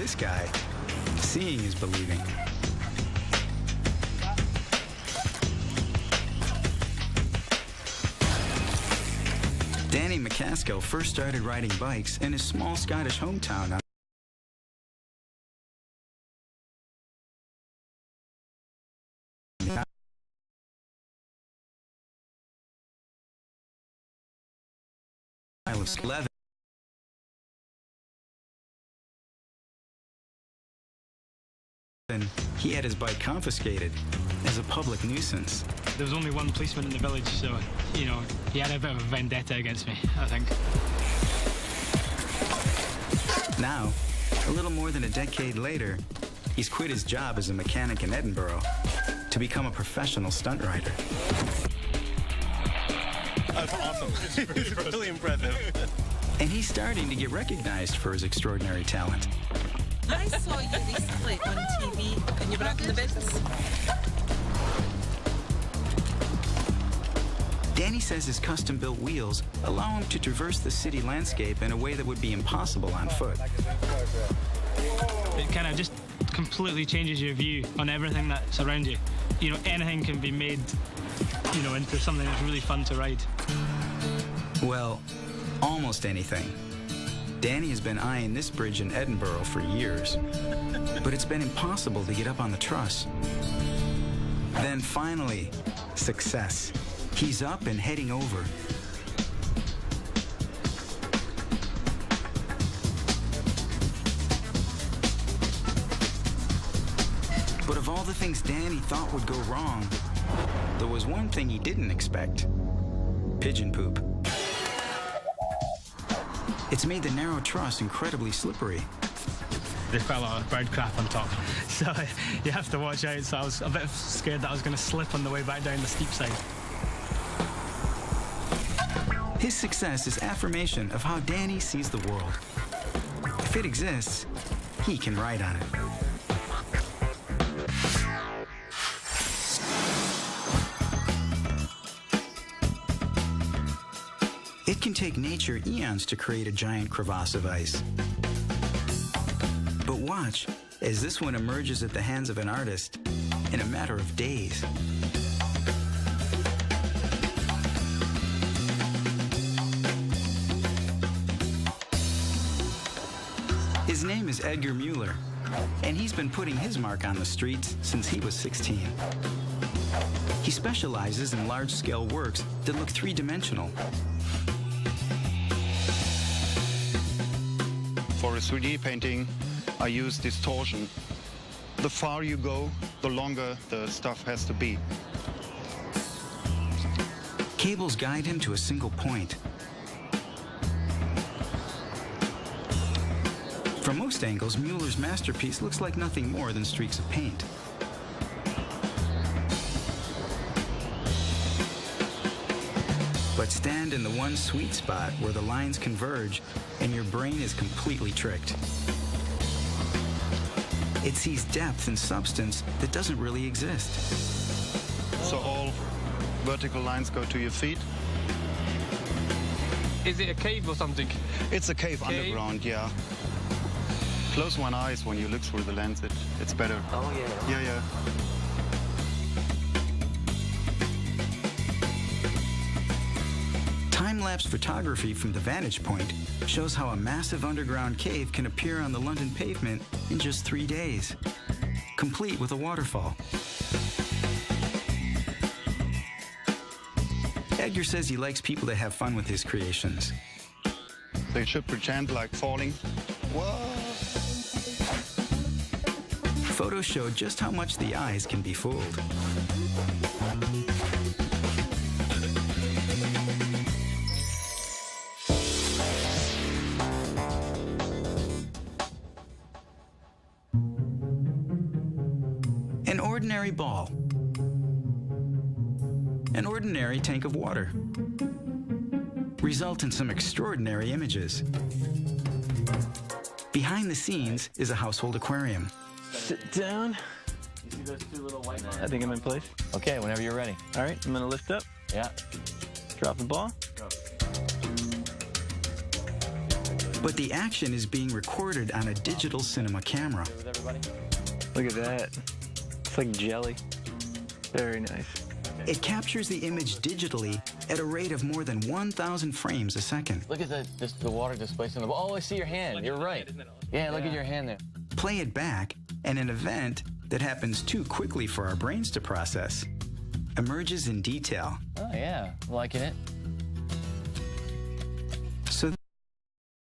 this guy, seeing is believing. Danny McCaskill first started riding bikes in his small Scottish hometown on 11. He had his bike confiscated as a public nuisance. There was only one policeman in the village, so, you know, he had a bit of a vendetta against me, I think. Now, a little more than a decade later, he's quit his job as a mechanic in Edinburgh to become a professional stunt rider. That's awesome. It's really impressive. And he's starting to get recognized for his extraordinary talent. I saw you recently on TV and you were up in the bins. Danny says his custom-built wheels allow him to traverse the city landscape in a way that would be impossible on foot. It kind of just completely changes your view on everything that's around you. You know, anything can be made, you know, into something that's really fun to ride. Well, almost anything. Danny has been eyeing this bridge in Edinburgh for years, but it's been impossible to get up on the truss. Then finally, success. He's up and heading over. But of all the things Danny thought would go wrong, there was one thing he didn't expect: pigeon poop. It's made the narrow truss incredibly slippery. There's quite a lot of bird crap on top, so you have to watch out. So I was a bit scared that I was going to slip on the way back down the steep side. His success is affirmation of how Danny sees the world. If it exists, he can ride on it. It can take nature eons to create a giant crevasse of ice. But watch as this one emerges at the hands of an artist in a matter of days. His name is Edgar Mueller, and he's been putting his mark on the streets since he was 16. He specializes in large-scale works that look three-dimensional. For a 3D painting, I use distortion. The farther you go, the longer the stuff has to be. Cables guide him to a single point. From most angles, Mueller's masterpiece looks like nothing more than streaks of paint. But stand in the one sweet spot where the lines converge and your brain is completely tricked. It sees depth and substance that doesn't really exist. So all vertical lines go to your feet. Is it a cave or something? It's a cave underground, yeah. Close one eyes when you look through the lens, it's better. Oh, yeah. Yeah, yeah. Time-lapse photography from the vantage point shows how a massive underground cave can appear on the London pavement in just 3 days, complete with a waterfall. Edgar says he likes people to have fun with his creations. They should pretend like falling. Whoa! Photos show just how much the eyes can be fooled. An ordinary ball. An ordinary tank of water. Result in some extraordinary images. Behind the scenes is a household aquarium. Sit down. You see those two little white lines? I think I'm in place. Okay, whenever you're ready. All right, I'm gonna lift up. Yeah. Drop the ball. Go. But the action is being recorded on a digital cinema camera. With everybody? Look at that. It's like jelly. Very nice. It captures the image digitally at a rate of more than 1,000 frames a second. Look at the water displaced in the ball. Oh, I see your hand. You're right. Yeah, look at your hand there. Play it back, and an event that happens too quickly for our brains to process emerges in detail. Oh, yeah. Liking it.